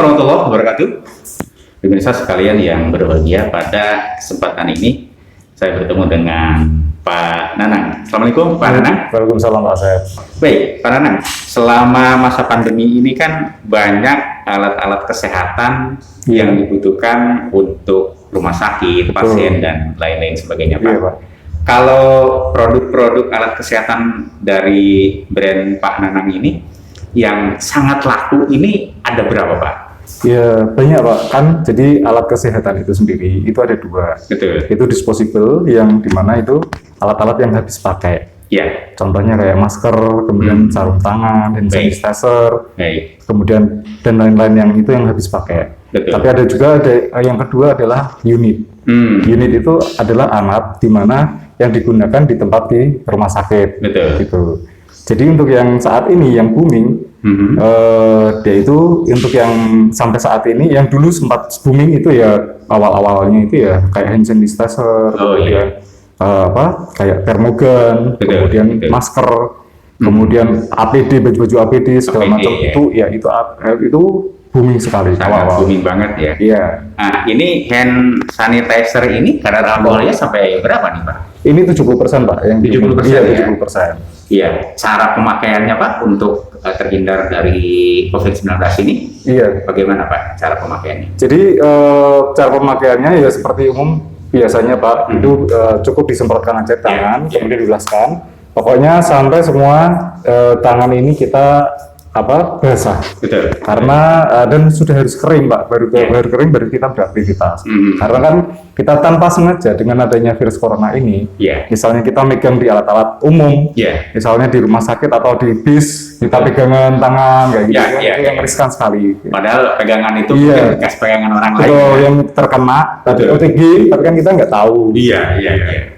warahmatullahi wabarakatuh. Pemirsa sekalian yang berbahagia, pada kesempatan ini saya bertemu dengan Pak Nanang. Assalamualaikum Pak Nanang. Waalaikumsalam Pak Asep. Baik Pak Nanang, selama masa pandemi ini kan banyak alat-alat kesehatan yang dibutuhkan untuk rumah sakit, pasien dan lain-lain sebagainya Pak. Iya, Pak. Kalau produk-produk alat kesehatan dari brand Pak Nanang ini yang sangat laku ini ada berapa Pak? Ya banyak Pak, kan jadi alat kesehatan itu sendiri itu ada dua. Betul. Itu disposable yang dimana itu alat-alat yang habis pakai. Ya. Contohnya kayak masker, kemudian sarung tangan, hand sanitizer, kemudian dan lain-lain yang itu yang habis pakai. Betul. Tapi ada juga yang kedua adalah unit. Unit itu adalah alat dimana yang digunakan di tempat di rumah sakit. Betul. Gitu. Jadi untuk yang saat ini yang booming, dia itu untuk yang sampai saat ini yang dulu sempat booming itu ya awal-awalnya itu ya kayak hand sanitizer, kemudian kayak termogan, kemudian masker, kemudian APD, baju-baju APD segala macam itu ya itu booming sekali. Sangat booming banget ya. Iya. Nah, ini hand sanitizer ini kadar alkoholnya sampai berapa nih Pak? Ini 70% Pak, yang 70% iya, ya? 70%. Iya, cara pemakaiannya Pak untuk terhindar dari COVID-19 ini, Iya. bagaimana Pak cara pemakaiannya? Jadi cara pemakaiannya ya seperti umum biasanya Pak, itu cukup disemprotkan aja tangan, kemudian diulaskan. Pokoknya sampai semua tangan ini kita basah. Betul. Karena dan sudah harus kering Pak, baru kering baru kita beraktivitas. Karena kan kita tanpa sengaja dengan adanya virus corona ini, misalnya kita megang di alat-alat umum, misalnya di rumah sakit atau di bis, kita pegangan tangan kayak gitu, yang riskan sekali. Padahal pegangan itu mungkin bekas pegangan orang lain. Betul, yang terkena tadi OTG, tapi kan kita nggak tahu. Iya.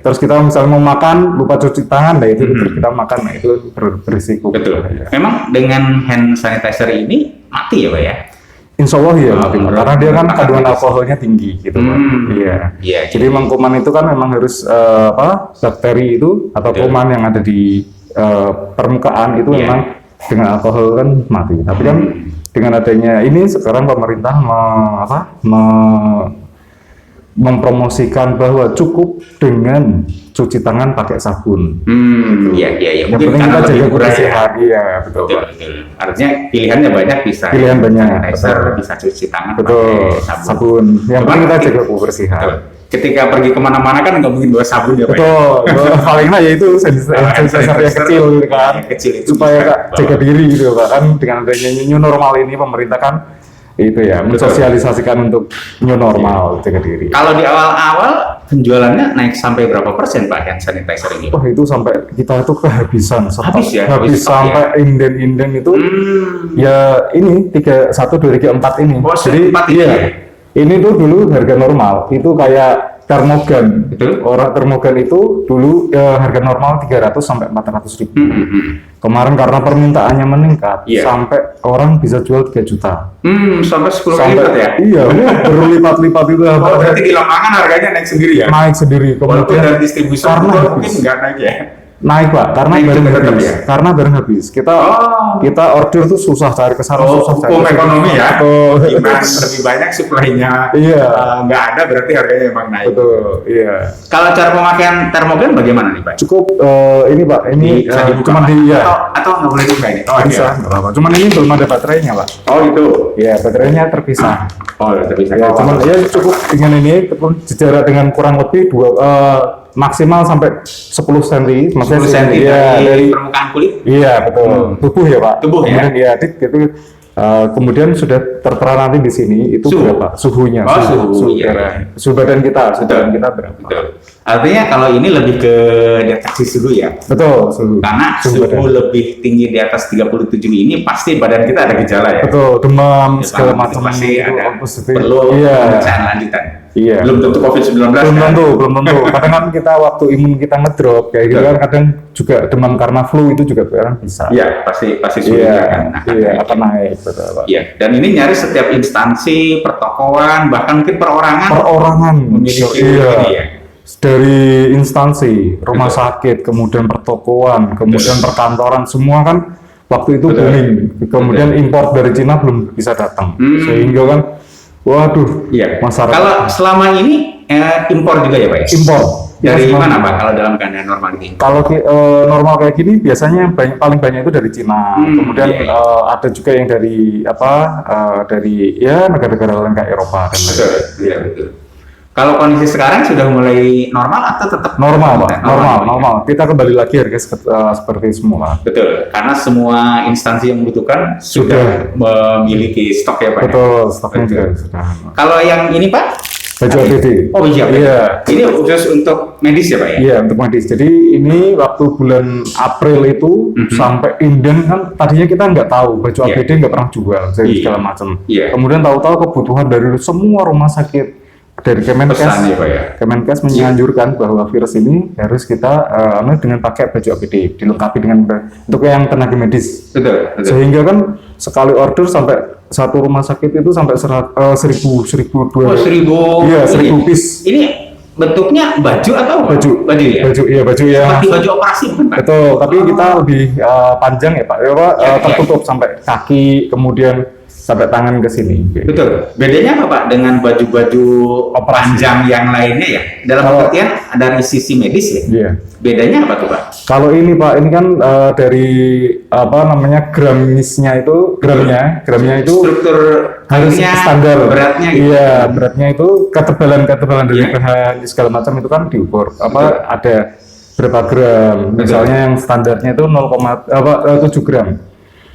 Terus kita misalnya mau makan lupa cuci tangan, nah itu kita makan, nah itu berisiko. Betul. Memang dengan hand sanitizer ini mati ya Pak ya? Insya Allah ya, karena dia kan kandungan alkoholnya tinggi gitu Pak. Iya. Jadi memang kuman itu kan memang harus bakteri itu atau kuman yang ada di permukaan itu memang dengan alkohol kan mati. Tapi kan dengan adanya ini sekarang pemerintah mempromosikan bahwa cukup dengan cuci tangan pakai sabun. Iya. Yang Mungkin penting kita jaga kebersihan. Iya, betul. Artinya pilihannya banyak, bisa pilihan banyak. sanitizer, bisa cuci tangan Betul. pakai Sabun. Yang penting kita jaga kebersihan. Betul. Ketika pergi kemana-mana kan nggak mungkin bawa sabun ya Pak. Betul. Palingnya ya itu sanitizer yang kecil gitu kan. Kecil itu supaya jaga diri gitu Pak. Kan dengan adanya new normal ini pemerintah kan itu ya mensosialisasikan untuk new normal, jaga diri. Kalau di awal-awal penjualannya naik sampai berapa persen Pak hand sanitizer ini? Wah itu sampai kita itu kehabisan stok. Habis sampai inden itu ya ini 1, 2, 3, 4 ini. Jadi ini tuh dulu harga normal itu kayak termogan. Orang termogan itu dulu harga normal 300 sampai 400 ribu. Kemarin karena permintaannya meningkat sampai orang bisa jual 3 juta. Sampai 10 kali lipat ya? Iya, berlipat-lipat itu. Berarti di lapangan harganya naik sendiri ya? Naik sendiri. Walaupun dari distribusi mungkin nggak naik ya? Naik Pak, karena barang habis. Karena barang habis. Kita order tuh susah cari ke sana, susah cari. Hukum ekonomi ya. Demand lebih banyak, supply-nya nggak ada, berarti harganya emang naik. Betul. Iya. Kalau cara pemakaian termogan bagaimana nih Pak? Cukup ini Pak, ini cuma atau nggak boleh dibuka ini? Bisa, nggak apa-apa. Cuman ini belum ada baterainya Pak. Oh itu. Iya, baterainya terpisah. Terpisah. Ya, cuman ya cukup dengan ini jarak dengan kurang lebih maksimal sampai 10 cm, maksudnya 10 cm dari permukaan kulit. Iya betul, tubuh ya Pak. Tubuh ya. Kemudian gitu. Kemudian sudah tertera nanti di sini itu berapa suhunya, suhu badan kita, berapa. Betul. Artinya kalau ini lebih ke deteksi suhu ya. Betul, suhu. Karena suhu lebih tinggi di atas 37 ini pasti badan kita ada gejala ya. Betul, demam segala macam pasti ada positif. Perlu pemeriksaan lanjutan. Iya. Belum tentu COVID-19 belum tentu. Kadang kan kita waktu imun kita ngedrop kayak gitu kan, kadang juga demam karena flu itu juga kan bisa. Iya, pasti suhunya akan naik. Betul, Pak. Iya, dan ini nyaris setiap instansi, pertokoan, bahkan mungkin perorangan memiliki ini ya. Dari instansi, rumah sakit, kemudian pertokoan, kemudian perkantoran, semua kan waktu itu Betul. booming. Kemudian impor dari Cina belum bisa datang, sehingga kan, waduh, Iya. masyarakat Kalau selama ini impor juga ya Pak ya? impor. Dari Ya, mana Pak kalau dalam keadaan normal ini? Kalau normal kayak gini biasanya paling banyak itu dari Cina. Kemudian iya. ada juga yang dari dari ya negara-negara lain kayak Eropa dan lain-lain. Betul. Iya, betul. Kalau kondisi sekarang sudah mulai normal atau tetap Normal, Pak. Normal. Normal. Kita kembali lagi harga seperti semula. Betul, karena semua instansi yang membutuhkan sudah memiliki stok ya Pak. Betul, stoknya Betul. juga sudah. Kalau yang ini Pak? Baju APD. Oh iya. Iya. Ini khusus untuk medis ya Pak ya? Iya, untuk medis. Jadi ini waktu bulan April itu sampai inden kan tadinya kita nggak tahu baju Iya. APD nggak pernah jual jadi Iya. segala macam. Iya. Kemudian tahu-tahu kebutuhan dari semua rumah sakit dari Kemenkes. Pesan ya Pak ya? Kemenkes menganjurkan bahwa virus ini harus kita dengan pakai baju APD, dilengkapi dengan untuk yang tenaga medis. Betul, betul. Sehingga kan sekali order sampai satu rumah sakit itu sampai 1000 Oh, 1000. Iya, 1000 ini. piece. Ini bentuknya baju atau apa? Baju. Baju ya? Baju, iya baju ya. Seperti baju operasi bukan Pak? Betul, tapi kita lebih panjang ya Pak, Iya. tertutup sampai kaki, kemudian sampai tangan ke sini. Betul. Bedanya apa Pak dengan baju-baju Operasi. panjang yang lainnya ya? Dalam Kalau- pengertian dari sisi medis ya? Iya. Bedanya apa tuh Pak? Kalau ini Pak, ini kan dari gramnya itu Struktur harus kainnya, standar. beratnya gitu. Iya, beratnya itu ketebalan dari Iya. bahan segala macam itu kan diukur. Betul. Ada berapa gram? Misalnya yang standarnya itu 7 gram.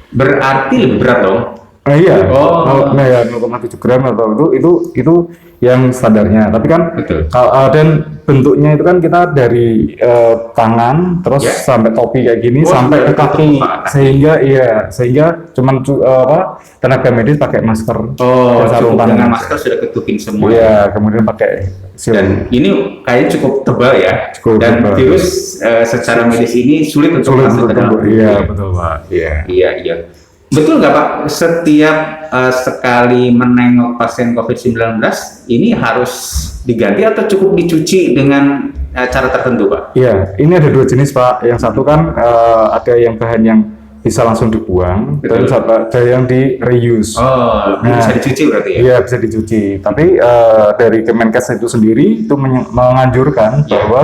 Berarti lebih berat dong. Iya. Oh. Nah ya 0,7 gram atau itu yang standarnya. Tapi kan Betul. dan bentuknya itu kan kita dari tangan terus Ya. sampai topi kayak gini Oh, sampai ke sampai kaki ke kaki. sehingga cuman tenaga medis pakai masker. Oh, dan sarung cukup tangan. dengan masker sudah ketupin semua. Iya, kemudian pakai Dan ini kayaknya cukup tebal ya. Cukup Dan tebal. virus secara medis ini sulit untuk sulit masuk untuk ke dalam tumbuh. tubuh. Iya, betul Pak. Iya. Iya, iya. Betul nggak Pak, setiap sekali menengok pasien COVID-19 ini harus diganti atau cukup dicuci dengan cara tertentu Pak? Iya, ini ada dua jenis Pak. Yang satu kan ada yang bahan yang bisa langsung dibuang, dan Betul. ada yang di reuse. Oh, Nah, bisa dicuci berarti ya? Iya, bisa dicuci. Tapi dari Kemenkes itu sendiri itu menganjurkan Iya. bahwa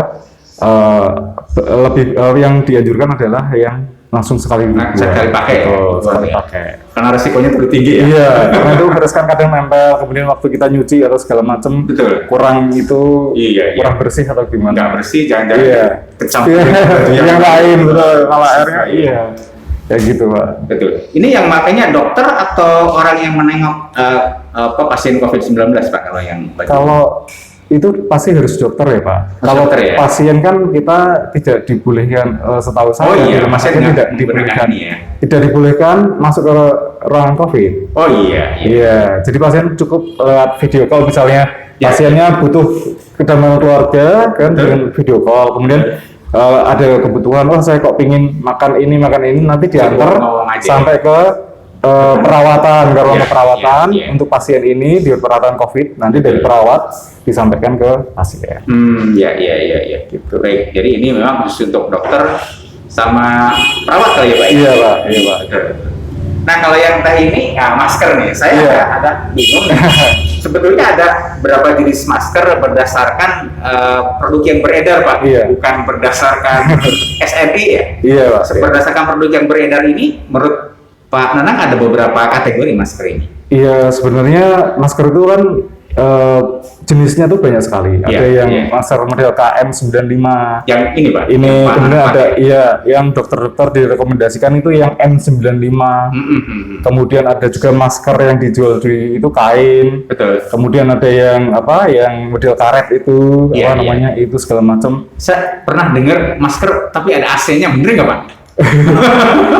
yang dianjurkan adalah yang langsung sekali dibuang. sekali pakai. Betul, Betul, sekali ya. pakai. Karena resikonya terlalu tinggi ya? Iya, karena itu virus kan kadang nempel, kemudian waktu kita nyuci atau segala macam Betul. kurang itu Iya, iya. kurang bersih atau gimana? Nggak bersih, jangan-jangan Iya. kecampur Iya, dengan baju yang lain betul, malah airnya iya. Ya gitu Pak. Betul. Ini yang makanya dokter atau orang yang menengok pasien COVID-19 Pak kalau yang baju? Kalau itu pasti harus dokter ya Pak. Harus Kalau dokter ya? pasien kan kita tidak dibolehkan setahu saya Oh iya, di rumah pasien sakit nggak tidak menggunakan dibolehkan. ini ya? Tidak dibolehkan masuk ke ruangan COVID. Oh iya, iya. Iya, jadi pasien cukup lewat video call misalnya Ya. pasiennya butuh kedamaian keluarga kan Betul. dengan video call. Kemudian ada kebutuhan, oh saya kok pingin makan ini nanti diantar ngomong aja. sampai ke perawatan, ke ruang Ya, perawatan ya, ya. untuk pasien ini di perawatan COVID. Nanti dari perawat disampaikan ke pasien. Iya, iya. Gitu. Baik, jadi ini memang khusus untuk dokter sama perawat kali ya Pak? Iya Pak, iya Pak. Betul. Nah kalau yang tadi ini, masker nih, saya Iya. agak bingung nih. Sebetulnya ada berapa jenis masker berdasarkan produk yang beredar Pak? Iya. Bukan berdasarkan SNI ya? Iya Pak. Iya. Berdasarkan produk yang beredar ini, menurut Pak Nanang ada beberapa kategori masker ini. Iya, sebenarnya masker itu kan jenisnya tuh banyak sekali. Iya, Ada yang iya. masker model KN95. Yang ini Pak? Ini yang Pak kemudian Nanang ada pakai. yang dokter-dokter direkomendasikan itu yang N95. Kemudian ada juga masker yang dijual di itu kain. Betul. Kemudian ada yang yang model karet itu Iya, namanya itu segala macam. Saya pernah dengar masker tapi ada AC-nya, bener nggak Pak?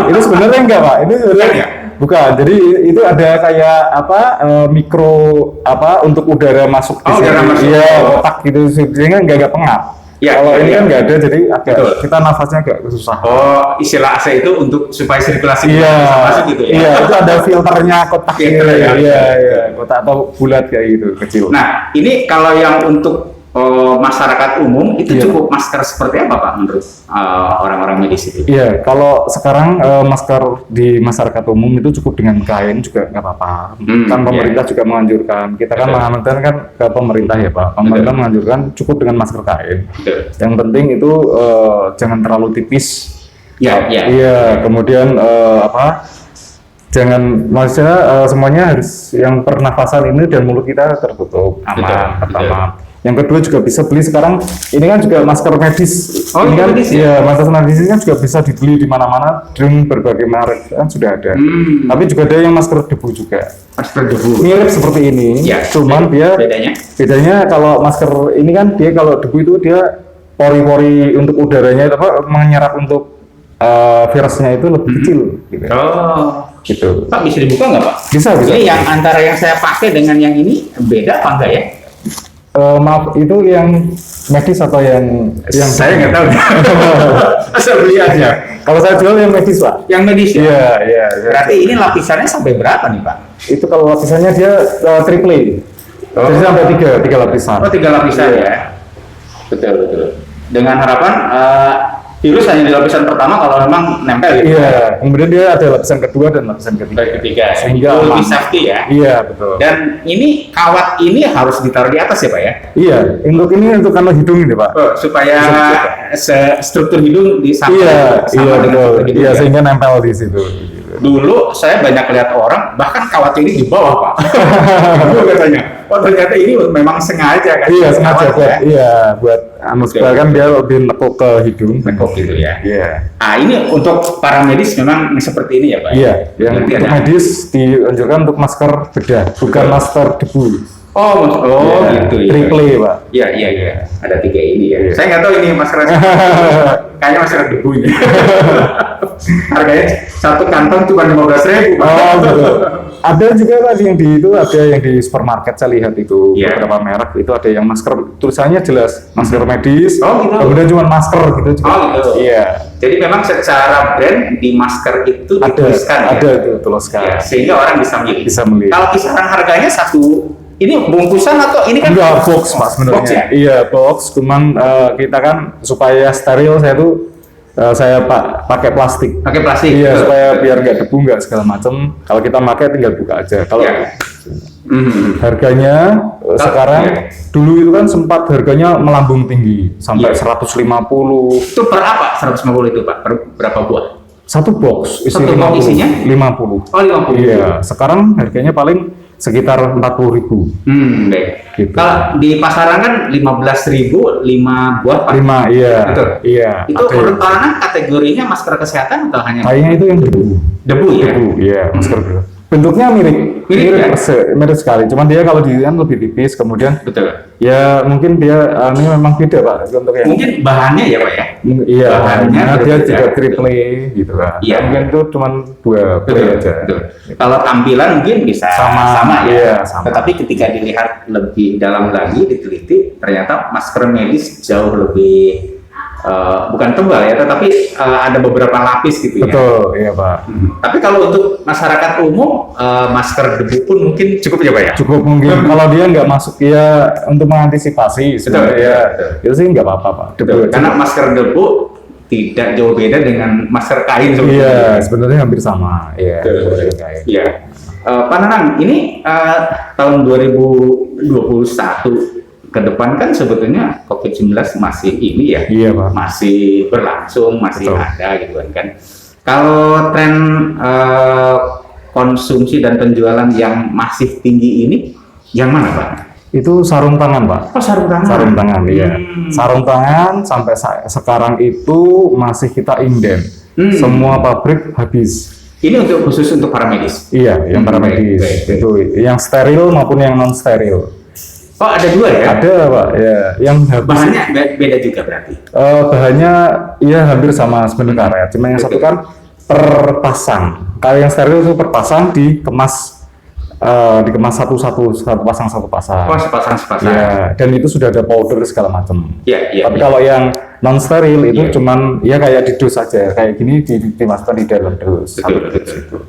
Itu sebenarnya enggak Pak. Ini sebenarnya ya? bukan. Jadi itu ada kayak mikro untuk udara masuk di Oh, sini. udara masuk. Iya, Oh. kotak gitu sehingga enggak pengap. Iya, Kalau iya, ini iya. kan enggak ada, jadi agak Betul. kita nafasnya agak susah. Oh, istilah AC itu untuk supaya sirkulasi Iya, bisa masuk gitu ya? iya, itu ada filternya kotak Filter gitu. ya. Iya, kotak atau bulat kayak gitu kecil. Nah, ini kalau yang untuk masyarakat umum itu Iya. cukup masker seperti apa Pak menurut orang-orang medis itu? Iya, kalau sekarang masker di masyarakat umum itu cukup dengan kain juga nggak apa-apa. Kan pemerintah juga menganjurkan. Kita kan Betul. mengamankan kan ke pemerintah ya Pak. Pemerintah Betul. menganjurkan cukup dengan masker kain. Betul. Yang penting itu jangan terlalu tipis. Ya, ya. Iya, kemudian jangan maksudnya semuanya harus yang pernafasan ini dan mulut kita tertutup aman Betul, pertama. Yang kedua juga bisa beli sekarang ini kan juga masker medis. Oh, ini kan medis ya? iya, masker medis ini kan juga bisa dibeli di mana-mana dengan berbagai merek kan sudah ada. Tapi juga ada yang masker debu juga. Masker debu. Mirip seperti ini, Ya. cuman dia bedanya kalau masker ini kan dia kalau debu itu dia pori-pori untuk udaranya itu menyerap untuk virusnya itu lebih kecil gitu. Oh. Gitu. Pak bisa dibuka nggak Pak? Bisa. Ini yang antara yang saya pakai dengan yang ini beda apa enggak ya? Maaf, itu yang medis atau yang Saya nggak tahu. Asal beli aja. Kalau saya jual yang medis Pak. Yang medis ya? Iya. Berarti ini lapisannya sampai berapa nih Pak? Itu kalau lapisannya dia triple. Jadi sampai tiga lapisan. Oh 3 lapisan Iya. ya? Betul. Dengan harapan virus hanya di lapisan pertama kalau memang nempel gitu. Iya. Kemudian dia ada lapisan kedua dan lapisan ketiga. Itu Sehingga lebih aman. safety ya. Iya betul. Dan ini kawat ini harus ditaruh di atas ya Pak ya? Iya. Untuk kano hidung ini Pak. Supaya struktur hidung sama Iya dengan betul. struktur hidung Iya ya? sehingga nempel di situ. Dulu saya banyak lihat orang bahkan kawat ini di bawah Pak. Dulu katanya. Oh ternyata ini memang sengaja kan? Iya sengaja Kawat, buat ya? iya buat supaya kan dia lebih nekuk ke hidung. Nekuk gitu ya. Iya. Ah ini untuk para medis memang seperti ini ya Pak? Iya, yang Berarti untuk ada- medis dianjurkan untuk masker bedah, bukan masker debu. Oh Iya, gitu ya. triple Pak. Iya. Ada 3 ini ya. Iya. Saya nggak tahu ini masker kayaknya masker debu ini. Harganya satu kantong cuma 15.000. Oh betul. Ada juga Pak yang di itu ada yang di supermarket saya lihat itu Iya. beberapa merek itu ada yang masker tulisannya jelas masker medis. Oh, gitu. Kemudian cuma masker gitu juga. Oh, gitu. Iya. Jadi memang secara brand di masker itu Ada dituliskan ya? ada itu tuliskan. Ya, sehingga orang bisa milih. Bisa milih. Kalau kisaran harganya ini bungkusan atau ini kan Enggak box Pak sebenarnya. Box ya? Iya box, cuman kita kan supaya steril saya pakai plastik. Pakai plastik. Iya, Betul. supaya biar nggak debu nggak segala macam. Kalau kita pakai tinggal buka aja. Kalau Ya. harganya sekarang iya. dulu itu kan sempat harganya melambung tinggi sampai Iya. 150 Itu per apa? 150 itu Pak? Per berapa buah? satu box isi Satu box 50. isinya? 50. Oh 50. Iya, sekarang harganya paling sekitar 40.000. Baik. Gitu. Kalau di pasaran kan 15.000 5 buah Pak. 5, iya. Betul. Iya. Itu ada. menurut Pak kategorinya masker kesehatan atau hanya Kayaknya itu yang debu. debu ya? Debu, iya, masker debu. Bentuknya mirip ya? mirip sekali. Cuman dia kalau dilihat lebih tipis, kemudian Betul. ya mungkin dia ini memang beda Pak untuk yang Mungkin bahannya ya Pak ya? iya, bahannya dia berbeda. juga triple gitu kan. Iya. Mungkin itu cuman dua aja. Betul. Kalau tampilan mungkin bisa Sama, ya. iya, sama. Tetapi ketika dilihat lebih dalam lagi, diteliti, ternyata masker medis jauh lebih bukan tebal ya, tetapi ada beberapa lapis gitu ya. Betul, iya Pak. Tapi kalau untuk masyarakat umum, masker debu pun mungkin cukup ya Pak ya? Cukup mungkin kalau dia nggak masuk ya untuk mengantisipasi sebenarnya ya, betul. itu sih nggak apa-apa Pak. Betul. Karena masker debu tidak jauh beda dengan masker kain Iya, sebetulnya. sebenarnya hampir sama. Iya. Betul. Kayak. Iya. Pak Nanang, ini tahun 2021 ke depan kan sebetulnya COVID-19 masih ini ya, Iya Pak. masih berlangsung, masih Betul. ada gitu kan. Kalau tren konsumsi dan penjualan yang masih tinggi ini, yang mana Pak? Itu sarung tangan Pak. Oh sarung tangan. Sarung tangan, iya. Sarung tangan sampai sekarang itu masih kita inden. Semua pabrik habis. Ini khusus untuk para medis. Iya, yang para medis. baik. Itu yang steril maupun yang non steril. Oh ada dua ya? Ada Pak, ya. Yang habis. Bahannya beda juga berarti. Bahannya ya hampir sama sebenarnya karet. Cuma yang satu kan per pasang. Kalau yang steril itu per pasang dikemas satu pasang. Oh sepasang. Ya, dan itu sudah ada powder segala macam. Iya. Tapi kalau yang non steril itu cuman ya kayak di dus aja, kayak gini dimasukkan di dalam dus. Betul.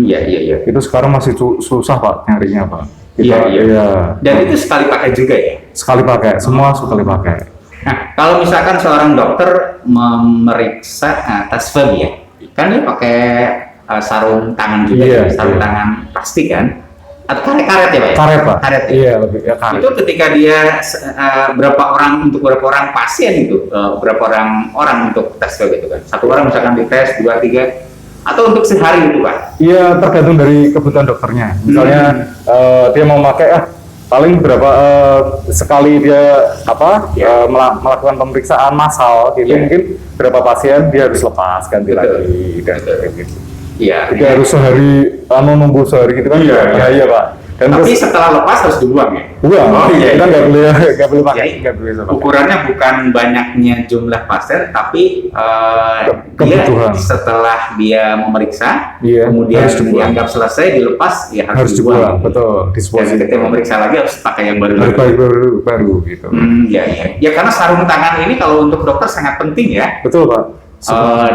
Iya. Itu sekarang masih susah Pak nyarinya Pak. Iya. Dan itu sekali pakai juga ya? sekali pakai, semua sekali pakai. Nah, kalau misalkan seorang dokter memeriksa tes swab ya, kan dia pakai sarung tangan juga, sarung tangan plastik kan? Atau karet ya Pak? Karet Pak. Karet ya? Iya, lebih ya karet. Itu ketika dia untuk berapa orang pasien itu, berapa orang untuk tes swab itu kan? Satu orang misalkan dites, 2, 3, atau untuk sehari itu Pak? Iya, tergantung dari kebutuhan dokternya. Misalnya dia mau pakai paling berapa sekali dia melakukan pemeriksaan massal gitu, mungkin berapa pasien dia harus lepas ganti lagi dan gitu. Iya. Dia harus sehari nunggu sehari gitu kan? Iya Pak. Dan tapi setelah lepas harus dibuang ya? Buang. Oh iya. Kita nggak boleh pakai. Ya, ukurannya bukan banyaknya jumlah pasien, tapi kebutuhan. Dia setelah dia memeriksa, iya, kemudian dianggap selesai, dilepas, ya harus dibuang. Betul. Dan ketika memeriksa lagi harus pakai yang baru. Baru gitu. Iya. Ya karena sarung tangan ini kalau untuk dokter sangat penting ya. Betul Pak.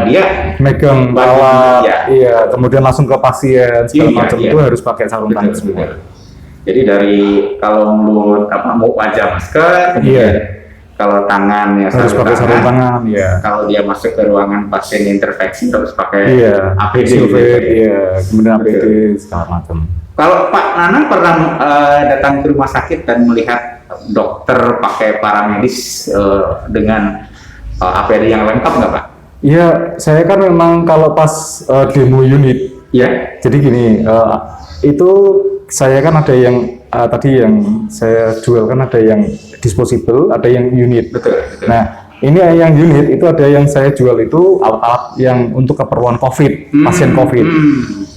Dia megang alat, iya, kemudian langsung ke pasien segala macam itu harus pakai sarung tangan semua. Jadi dari kalau mulut mau wajah masker, kalau tangan ya harus pakai sarung tangan, ya. Kalau dia masuk ke ruangan pasien infeksi harus pakai APD, kemudian APD segala macam. Kalau Pak Nanang pernah datang ke rumah sakit dan melihat dokter pakai paramedis dengan APD yang lengkap nggak Pak? Iya, saya kan memang kalau pas demo unit, jadi gini, itu saya kan ada yang tadi yang saya jual kan ada yang disposable, ada yang unit. Betul. Nah, ini yang unit itu ada yang saya jual itu alat-alat yang untuk keperluan COVID, pasien COVID.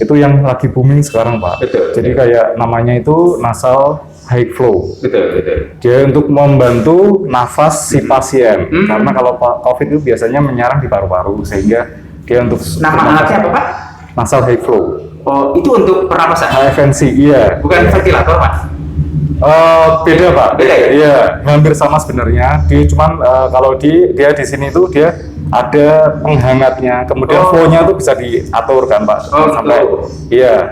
Itu yang lagi booming sekarang Pak. Jadi kayak namanya itu nasal high flow. Betul. Dia untuk membantu nafas si pasien. Karena kalau COVID itu biasanya menyerang di paru-paru sehingga dia untuk nama alatnya apa Pak? Nasal high flow. Oh, itu untuk pernapasan? HFNC, iya. Bukan ventilator Pak? Beda Pak. Beda ya? Iya, hampir sama sebenarnya. Dia cuman kalau dia di sini tuh dia ada penghangatnya, kemudian flow-nya tuh bisa diatur kan Pak, sampai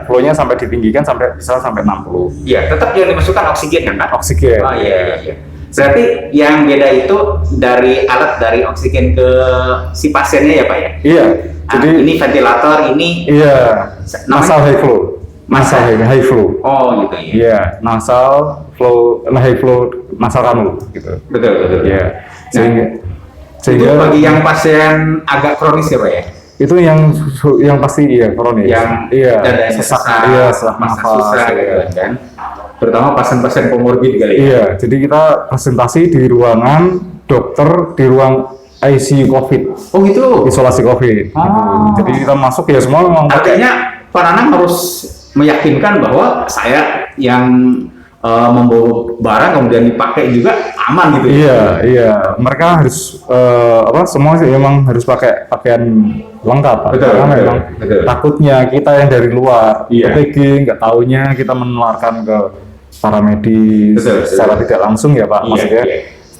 flow-nya sampai ditinggikan bisa sampai 60. Iya, tetap yang dimasukkan oksigen kan Pak? Oksigen. Oh iya. Berarti yang beda itu dari oksigen ke si pasiennya ya Pak ya? Iya. Jadi ini ventilator, ini nasal high flow. Nasal high flow. Oh gitu ya. Iya, nasal high flow nasal kanul gitu. Betul. Iya. Sehingga itu bagi yang pasien agak kronis ya Pak ya? Itu yang pasti kronis. Yang sesak, nafas susah gitu kan. Terutama pasien-pasien komorbid kali ya. Iya, jadi kita presentasi di ruangan dokter di ruang ICU COVID. Oh gitu. Isolasi COVID. Gitu. Jadi kita masuk ya semua memang. Artinya Pak Nanang harus meyakinkan bahwa saya yang membawa barang kemudian dipakai juga aman gitu. Iya. Mereka harus semua sih memang harus pakai pakaian lengkap. Karena memang takutnya kita yang dari luar, OTG nggak taunya kita menularkan ke para medis secara tidak langsung ya Pak, maksudnya.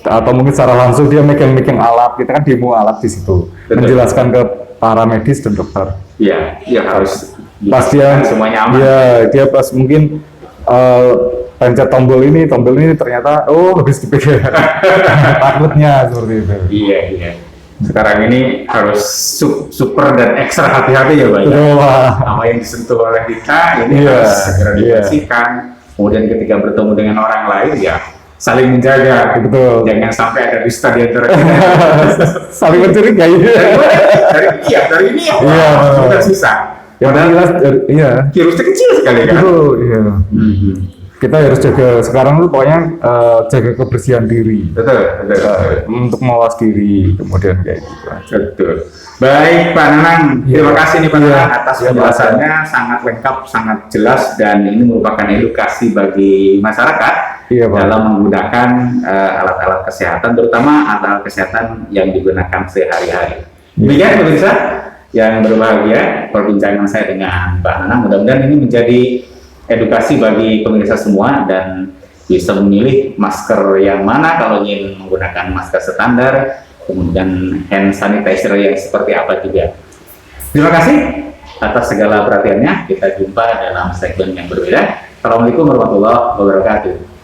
Atau mungkin secara langsung dia megang alat, kita kan demo alat di situ, menjelaskan ke para medis dan dokter. Iya harus. Pas dia semuanya aman. Dia pas mungkin pencet tombol ini ternyata lebih sedikit takutnya seperti itu. Iya. Sekarang ini harus super dan ekstra hati-hati ya Pak. Apa yang disentuh oleh kita ini harus segera dibersihkan. Kemudian ketika bertemu dengan orang lain ya saling menjaga. Betul. Jangan sampai ada dusta di antara kita. Saling mencurigai. Dari ini sudah susah. Padahal virusnya kecil sekali kan. Iya. Kita harus jaga sekarang tuh pokoknya jaga kebersihan diri. Betul. Untuk mawas diri kemudian kayak gitu. Betul. Baik Pak Nanang, terima kasih nih Pak Nanang atas penjelasannya sangat lengkap, sangat jelas dan ini merupakan edukasi bagi masyarakat dalam menggunakan alat-alat kesehatan, terutama alat-alat kesehatan yang digunakan sehari-hari. Demikian pemirsa yang berbahagia perbincangan saya dengan Pak Nanang, mudah-mudahan ini menjadi edukasi bagi pemirsa semua dan bisa memilih masker yang mana kalau ingin menggunakan masker standar, kemudian hand sanitizer yang seperti apa juga. Terima kasih atas segala perhatiannya. Kita jumpa dalam segmen yang berbeda. Assalamualaikum warahmatullahi wabarakatuh.